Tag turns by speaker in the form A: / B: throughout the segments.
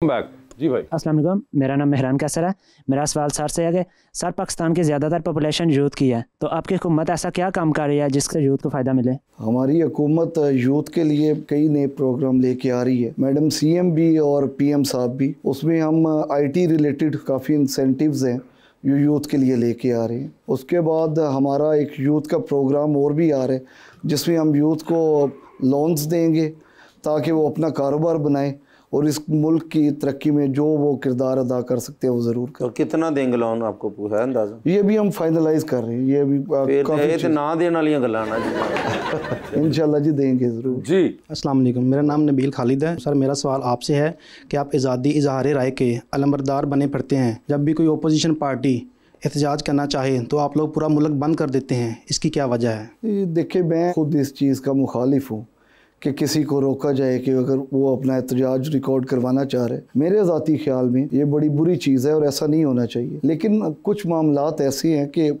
A: Back जी भाई।
B: अस्सलाम वालेकुम, मेरा नाम मेहरान कैसर है। मेरा सवाल सर से है कि सर पाकिस्तान की ज़्यादातर पॉपुलेशन यूथ की है, तो आपकी हुकूमत ऐसा क्या काम कर रही है जिससे यूथ को फ़ायदा मिले?
C: हमारी हुकूमत यूथ के लिए कई नए प्रोग्राम लेके आ रही है, मैडम सीएम भी और पीएम साहब भी। उसमें हम आईटी रिलेटेड काफ़ी इंसेंटिव्स हैं जो यूथ के लिए लेके आ रहे हैं। उसके बाद हमारा एक यूथ का प्रोग्राम और भी आ रहा है जिसमें हम यूथ को लोन्स देंगे ताकि वो अपना कारोबार बनाएं और इस मुल्क की तरक्की में जो वो किरदार अदा कर सकते हैं वो ज़रूर करें।
D: तो कितना देंगे लोन, आपको है अंदाज़ा?
C: ये भी हम फाइनलाइज कर रहे हैं। ये भी
D: काफ़ी ना देने वाली गल्लां ना जी।
C: इंशाल्लाह जी देंगे ज़रूर
A: जी।
E: अस्सलाम वालेकुम, मेरा नाम नबील खालिद है। सर मेरा सवाल आपसे है कि आप आज़ादी इजहार राय के अलमबरदार बने पड़ते हैं, जब भी कोई ओपोजिशन पार्टी एहतजाज करना चाहे तो आप लोग पूरा मुल्क बंद कर देते हैं, इसकी क्या वजह है?
C: देखिए, मैं खुद इस चीज़ का मुखालिफ हूँ कि किसी को रोका जाए कि अगर वो अपना एहतजाज रिकॉर्ड करवाना चाह रहे। मेरे ज़ाती ख्याल में ये बड़ी बुरी चीज़ है और ऐसा नहीं होना चाहिए। लेकिन कुछ मामलात ऐसे हैं कि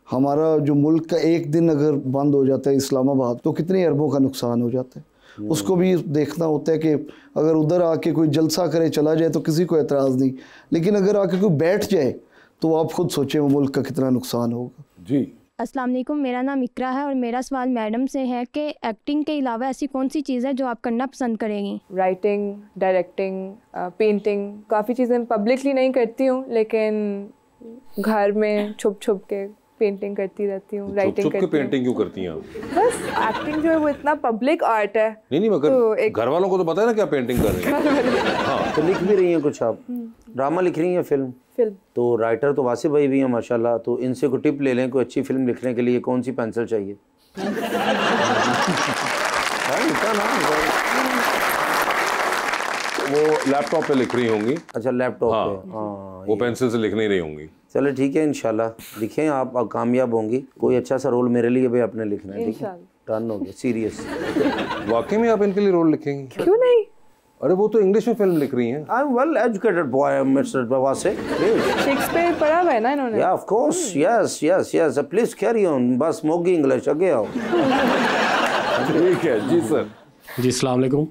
C: हमारा जो मुल्क का एक दिन अगर बंद हो जाता है इस्लामाबाद, तो कितने अरबों का नुकसान हो जाता है। उसको भी देखना होता है कि अगर उधर आके कोई जलसा करे चला जाए तो किसी को एतराज़ नहीं, लेकिन अगर आके कोई बैठ जाए तो आप खुद सोचें वो मुल्क का कितना नुकसान होगा।
A: जी।
F: अस्सलाम वालेकुम, मेरा नाम इकरा है और मेरा सवाल मैडम से है कि एक्टिंग के अलावा ऐसी कौन सी चीज़ है जो आप करना पसंद करेंगी?
G: राइटिंग, डायरेक्टिंग, पेंटिंग, काफ़ी चीज़ें पब्लिकली नहीं करती हूँ लेकिन घर में छुप छुप के पेंटिंग करती रहती हूँ, राइटिंग करती हूँ।
A: पेंटिंग क्यों करती हैं आप?
G: बस एक्टिंग जो है वो इतना पब्लिक आर्ट है।
A: नहीं मगर तो घर वालों को तो पता है ना क्या पेंटिंग कर रही है।
D: हाँ, तो लिख भी रही हैं कुछ आप? ड्रामा लिख रही हैं, फिल्म? तो राइटर तो वासिफ भाई भी हैं माशाल्लाह, तो इनसे कोई टिप ले लें कोई अच्छी फिल्म लिखने के लिए। कौन सी पेंसिल चाहिए?
A: वो लैपटॉप पे लिख रही होंगी।
D: अच्छा, लैपटॉप
A: हाँ,
D: पे। हाँ,
A: वो पेंसिल से लिख नहीं रही होंगी।
D: चलो ठीक है, इंशाल्लाह लिखें, आप कामयाब होंगी। कोई अच्छा सा रोल मेरे लिए भी आपने लिखना है, ठीक है? डन हो गया, सीरियस।
A: वाकई में आप इनके लिए रोल लिखेंगी?
G: क्यों नहीं?
A: अरे वो तो इंग्लिश में फिल्म लिख रही हैं।
D: I am well educated boy mister Wasif.
G: Shakespeare पढ़ा हुआ है ना इन्होंने?
D: या of course, yes yes yes, please carry on. बस मोगी इंग्लिश आगे आओ।
A: ठीक है जी सर।
H: जी अस्सलाम वालेकुम,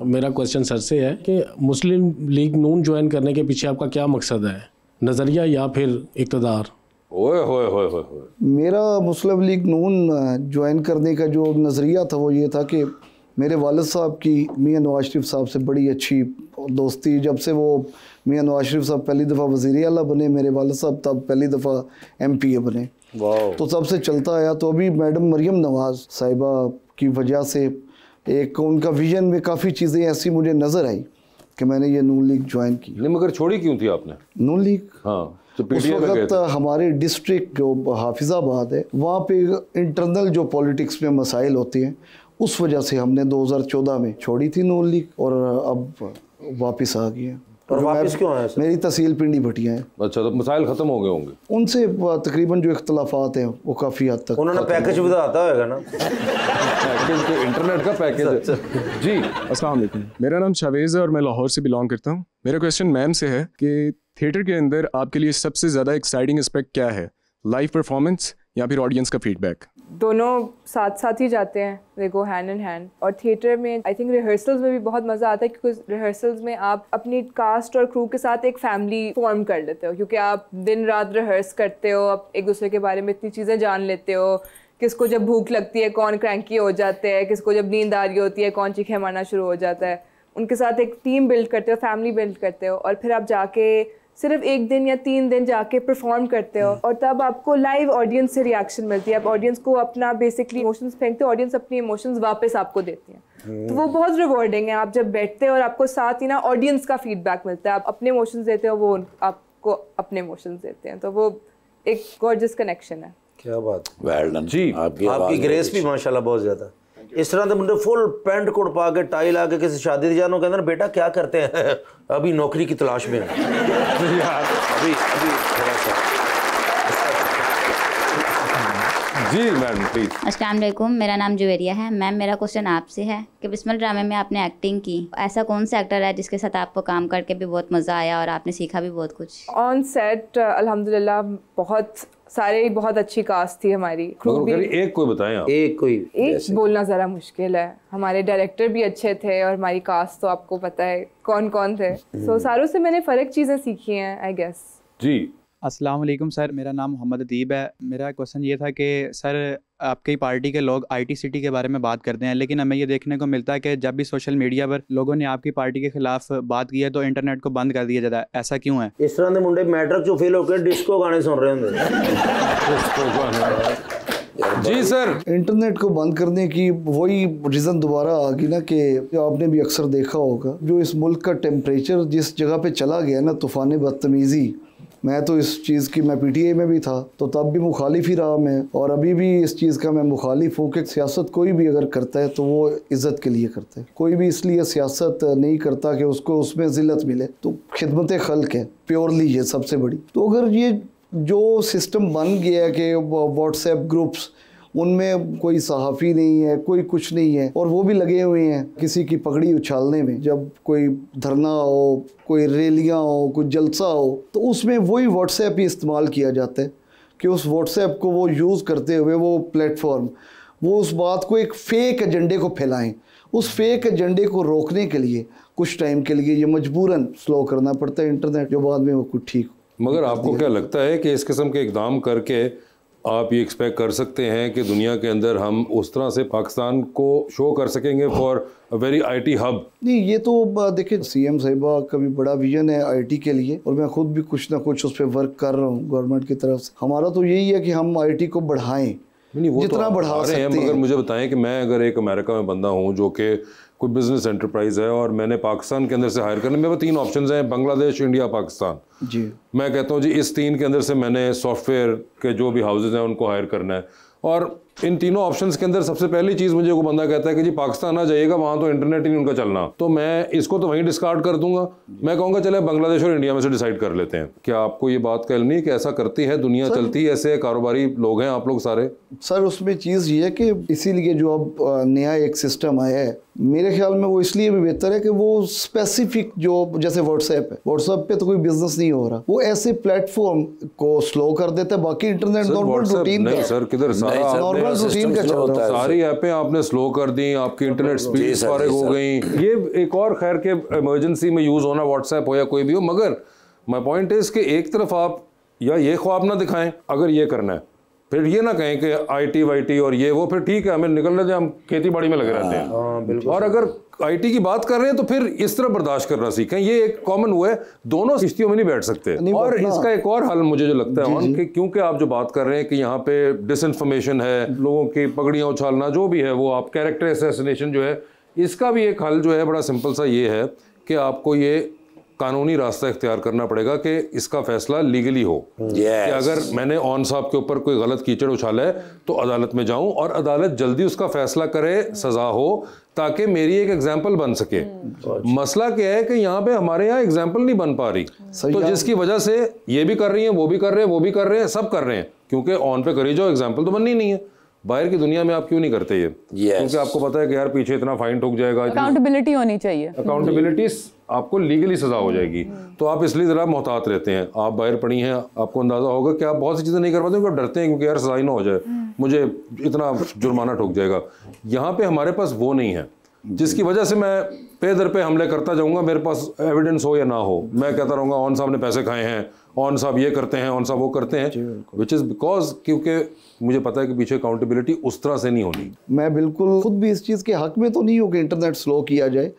H: मेरा क्वेश्चन सर से है कि मुस्लिम लीग नून ज्वाइन करने के पीछे आपका क्या मकसद है, नज़रिया या फिर इक़्तिदार?
A: ओए होए होए होए।
C: मेरा मुस्लिम लीग नून ज्वाइन करने का जो नज़रिया था वो ये था कि मेरे वालिद साहब की मियां नवाज शरीफ साहब से बड़ी अच्छी दोस्ती। जब से वो मियां नवाज शरीफ साहब पहली दफ़ा वज़ीर आला बने, मेरे वालिद साहब तब पहली दफ़ा MPA बने, तो तब से चलता आया। तो अभी मैडम मरियम नवाज़ साहिबा की वजह से एक उनका विजन में काफ़ी चीज़ें ऐसी मुझे नज़र आई कि मैंने ये नून लीग ज्वाइन की।
A: नहीं मगर छोड़ी क्यों थी आपने
C: नून लीग?
A: हाँ,
C: उस वक्त हमारे डिस्ट्रिक्ट जो हाफिज़ाबाद है वहाँ पे इंटरनल जो पॉलिटिक्स में मसाइल होते हैं, उस वजह से हमने 2014 में छोड़ी थी नून लीग और अब वापस आ गए हैं।
D: और वापस क्यों आए?
C: मेरी तहसील पिंडी भटिया है।
A: अच्छा, तो मसाइल ख़त्म हो गए होंगे
C: उनसे? तकरीबन जो इख्तलाफात हैं वो काफ़ी हद तक
D: उन्होंने पैकेज भी आता होगा ना।
A: इंटरनेट का पैकेज है। जी
I: अस्सलाम वालेकुम, मेरा नाम शावेज़ है और मैं लाहौर से बिलोंग करता हूँ। मेरा क्वेश्चन मैम से है कि थिएटर के अंदर आपके लिए सबसे ज़्यादा एक्साइटिंग एस्पेक्ट क्या है, लाइव परफॉर्मेंस या फिर ऑडियंस का फीडबैक?
G: दोनों साथ साथ ही जाते हैं, दे गो हैंड इन हैंड। और थिएटर में आई थिंक रिहर्सल्स में भी बहुत मज़ा आता है क्योंकि रिहर्सल्स में आप अपनी कास्ट और क्रू के साथ एक फैमिली फॉर्म कर लेते हो, क्योंकि आप दिन रात रिहर्स करते हो, आप एक दूसरे के बारे में इतनी चीज़ें जान लेते हो। किसको जब भूख लगती है कौन क्रैंकी हो जाते हैं, किसको जब नींद आ रही होती है कौन चीखें मारना शुरू हो जाता है। उनके साथ एक टीम बिल्ड करते हो, फैमिली बिल्ड करते हो, और फिर आप जाके सिर्फ 1 दिन या 3 दिन जाके परफॉर्म करते हो और तब आपको लाइव ऑडियंस से रिएक्शन मिलती है। आप ऑडियंस को अपना बेसिकली इमोशंस फेंकते हो, ऑडियंस अपनी इमोशंस वापस आपको देती है। तो वो बहुत रिवॉर्डिंग है। आप जब बैठते हो और आपको साथ ही ना ऑडियंस का फीडबैक मिलता है, आप अपने इमोशंस देते हो, वो आपको अपने इमोशंस देते हैं, तो वो एक गॉर्जियस कनेक्शन है।
D: क्या बात।
A: वेल डन जी।
D: आपकी ग्रेस भी माशाल्लाह बहुत ज़्यादा। इस तरह तो मुझे फुल पैंट कोट पा के टाई ला के किसी शादी जानो कहते ना बेटा क्या करते हैं? अभी नौकरी की तलाश में अभी थोड़ा सा
A: जी मैडम प्लीज।
J: अस्सलाम वालेकुम, मेरा नाम जुवेरिया है। मैम मेरा क्वेश्चन आपसे है कि बिस्मिल ड्रामे में आपने एक्टिंग की, ऐसा कौन सा एक्टर है जिसके साथ आपको काम करके भी बहुत मज़ा आया और आपने सीखा भी बहुत कुछ?
G: ऑन सेट अल्हम्दुलिल्लाह बहुत सारे बहुत अच्छी कास्ट थी हमारी।
A: मगर एक कोई बताएं आप।
G: एक बोलना ज़रा मुश्किल है। हमारे डायरेक्टर भी अच्छे थे और हमारी कास्ट तो आपको पता है कौन कौन थे। सो सारों से मैंने फ़र्क चीज़ें सीखी हैं आई गेस।
A: जी
K: अस्सलाम वालेकुम सर, मेरा नाम मोहम्मद अतीब है। मेरा क्वेश्चन ये था कि सर आपकी पार्टी के लोग IT सिटी के बारे में बात करते हैं, लेकिन हमें ये देखने को मिलता है कि जब भी सोशल मीडिया पर लोगों ने आपकी पार्टी के खिलाफ बात की है तो इंटरनेट को बंद कर दिया जाता है, ऐसा क्यों है?
D: इस तरह के मुंडे मैट्रिक चो फेल होकर डिस्को गाने सुन रहे होंगे।
A: जी सर,
C: इंटरनेट को बंद करने की वही रीज़न दोबारा आ गई ना कि आपने भी अक्सर देखा होगा जो इस मुल्क का टेम्परेचर जिस जगह पे चला गया ना, तूफ़ान बदतमीज़ी। मैं तो इस चीज़ की, मैं PTI में भी था तो तब भी मुखालिफ ही रहा मैं, और अभी भी इस चीज़ का मैं मुखालिफ हूँ कि सियासत कोई भी अगर करता है तो वो इज़्ज़त के लिए करता है। कोई भी इसलिए सियासत नहीं करता कि उसको उसमें ज़िल्लत मिले, तो खिदमत खल्क है प्योरली ये सबसे बड़ी। तो अगर ये जो सिस्टम बन गया है कि व्हाट्सएप ग्रुप्स, उनमें कोई सहाफ़ी नहीं है, कोई कुछ नहीं है, और वो भी लगे हुए हैं किसी की पगड़ी उछालने में। जब कोई धरना हो, कोई रैलियाँ हो, कोई जलसा हो, तो उसमें वही व्हाट्सएप ही इस्तेमाल किया जाता है कि उस व्हाट्सएप को वो यूज़ करते हुए वो प्लेटफॉर्म वो उस बात को एक फ़ेक एजेंडे को फैलाएं। उस फेक एजेंडे को रोकने के लिए कुछ टाइम के लिए ये मजबूरन स्लो करना पड़ता है इंटरनेट, जो बाद में वो कुछ ठीक।
A: मगर आपको क्या लगता है कि इस किस्म के इकदाम करके आप ये एक्सपेक्ट कर सकते हैं कि दुनिया के अंदर हम उस तरह से पाकिस्तान को शो कर सकेंगे for a very IT hub? नहीं, ये तो देखिए CM साहिबा का भी बड़ा विजन है IT के लिए, और मैं खुद भी कुछ ना कुछ उस पर वर्क कर रहा हूँ गवर्नमेंट की तरफ से। हमारा तो यही है कि हम IT को बढ़ाएं, वो
C: जितना
A: तो
C: बढ़ा सकते हैं।
A: मगर मुझे बताएं कि मैं अगर एक अमेरिका में बंदा हूँ जो कि कोई बिजनेस एंटरप्राइज है और मैंने पाकिस्तान के अंदर से हायर करने, मेरे पास 3 ऑप्शंस हैं, बांग्लादेश, इंडिया, पाकिस्तान।
C: जी, मैं
A: कहता हूँ जी इस 3 के अंदर से मैंने सॉफ्टवेयर के जो भी हाउसेज हैं उनको हायर करना है, और इन तीनों ऑप्शंस के अंदर सबसे पहली चीज़ मुझे वो बंदा कहता है कि जी पाकिस्तान आ जाइएगा, वहाँ तो इंटरनेट ही नहीं उनका चलना, तो मैं इसको तो वहीं डिस्कार्ड कर दूंगा। मैं कहूँगा चले बांग्लादेश और इंडिया में से डिसाइड कर लेते हैं। क्या आपको ये बात कहनी है कि ऐसा करती है दुनिया, चलती है ऐसे, कारोबारी लोग हैं आप लोग सारे?
C: सर उसमें चीज़ ये है कि इसीलिए जो अब नया एक सिस्टम आया है, मेरे ख्याल में वो इसलिए भी बेहतर है कि वो स्पेसिफिक, जो जैसे व्हाट्सएप है, व्हाट्सएप पे तो कोई बिजनेस नहीं हो रहा, वो ऐसे प्लेटफॉर्म को स्लो कर देता है। बाकी इंटरनेट नॉर्मल रूटीन
A: नहीं सर, किधर सारा
C: रूटीन का चल रहा है,
A: सारी ऐपें आपने स्लो कर दी, आपकी इंटरनेट स्पीड फारिग हो गई। ये एक और खैर के इमरजेंसी में यूज होना, व्हाट्सएप हो या कोई भी हो, मगर माय पॉइंट इज कि एक तरफ आप या ये ख्वाब ना दिखाएं अगर ये करना है, फिर ये ना कहें कि IT वाईटी और ये वो, फिर ठीक है हमें निकलने दें, हम खेती बाड़ी में लगे रहते हैं। और अगर IT की बात कर रहे हैं तो फिर इस तरह बर्दाश्त करना सीखें। ये एक कॉमन हुआ है, दोनों किश्तियों में नहीं बैठ सकते। और इसका एक और हल मुझे जो लगता है कि क्योंकि आप जो बात कर रहे हैं कि यहाँ पे डिसइंफॉर्मेशन है, लोगों की पगड़ियाँ उछालना जो भी है, वो आप कैरेक्टर असैसिनेशन जो है, इसका भी एक हल जो है बड़ा सिंपल सा ये है कि आपको ये कानूनी रास्ता इख्तियार करना पड़ेगा कि इसका फैसला लीगली हो। कि अगर मैंने ऑन साहब के ऊपर कोई गलत कीचड़ उछाला है तो अदालत में जाऊं और अदालत जल्दी उसका फैसला करे, सजा हो, ताकि मेरी एक एग्जाम्पल बन सके। मसला क्या है कि यहाँ पे हमारे यहाँ एग्जाम्पल नहीं बन पा रही, तो जिसकी वजह से ये भी कर रही है, वो भी कर रहे हैं, वो भी कर रहे हैं, सब कर रहे हैं, क्योंकि ऑन पे करी जाओ, एग्जाम्पल तो बननी नहीं है। बाहर की दुनिया में आप क्यों नहीं करते ये? क्योंकि आपको पता है कि यार पीछे इतना फाइन ठुक जाएगा,
L: अकाउंटेबिलिटी होनी चाहिए,
A: अकाउंटेबिलिटी, आपको लीगली सजा हो जाएगी। तो आप इसलिए ज़रा मोहतात रहते हैं। आप बाहर पढ़ी हैं, आपको अंदाज़ा होगा कि आप बहुत सी चीज़ें नहीं कर पाते क्योंकि आप डरते हैं, क्योंकि यार सजा ही ना हो जाए, मुझे इतना जुर्माना ठुक जाएगा। यहाँ पे हमारे पास वो नहीं है, जिसकी वजह से मैं पे दर पे हमले करता जाऊँगा, मेरे पास एविडेंस हो या ना हो, मैं कहता रहूँगा ऑन साहब ने पैसे खाए हैं, ऑन साहब ये करते हैं, ऑन साहब वो करते हैं, विच इज़ बिकॉज क्योंकि मुझे पता है कि पीछे अकाउंटेबिलिटी उस तरह से नहीं होनी।
C: मैं बिल्कुल खुद भी इस चीज़ के हक में तो नहीं हूँ कि इंटरनेट स्लो किया जाए,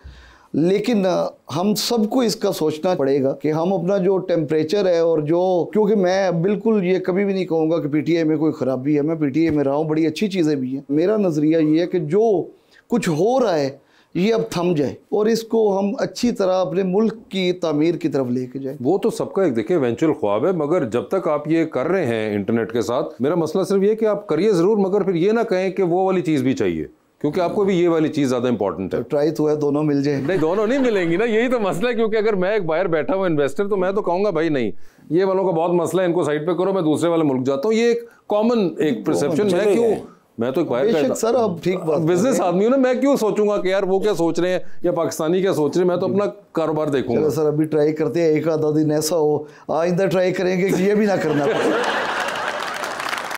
C: लेकिन हम सबको इसका सोचना पड़ेगा कि हम अपना जो टेम्परेचर है और जो, क्योंकि मैं बिल्कुल ये कभी भी नहीं कहूँगा कि PTI में कोई ख़राबी है, मैं PTI में रहा हूँ, बड़ी अच्छी चीज़ें भी हैं। मेरा नज़रिया ये है कि जो कुछ हो रहा है ये अब थम जाए और इसको हम अच्छी तरह अपने मुल्क की तामीर की तरफ लेके जाए।
A: वो तो सबका एक देखिए इवेंचुअल ख्वाब है, मगर जब तक आप ये कर रहे हैं इंटरनेट के साथ, मेरा मसला सिर्फ ये कि आप करिए ज़रूर, मगर फिर ये ना कहें कि वो वाली चीज़ भी चाहिए। क्योंकि आपको भी ये वाली चीज़ ज़्यादा इंपॉर्टेंट है।
C: ट्राई तो है, दोनों मिल जाए।
A: नहीं, दोनों नहीं मिलेंगी ना, यही तो मसला है। क्योंकि अगर मैं एक बाहर बैठा हुआ इन्वेस्टर, तो मैं तो कहूँगा भाई नहीं, ये वालों का बहुत मसला है, इनको साइड पे करो, मैं दूसरे वाले मुल्क जाता हूँ। ये एक कॉमन एक परसेप्शन, मैं क्यों, मैं तो एक बाहर
C: सर अब ठीक बात,
A: बिजनेस आदमी हूँ ना, मैं क्यों सोचूंगा कि यार वो क्या सोच रहे हैं या पाकिस्तानी क्या सोच रहे हैं, मैं तो अपना कारोबार देखूंगा।
C: चलो सर अभी ट्राई करते हैं, एक आधा दिन ऐसा हो, आइंदा ट्राई करेंगे कि ये भी ना करना पड़े।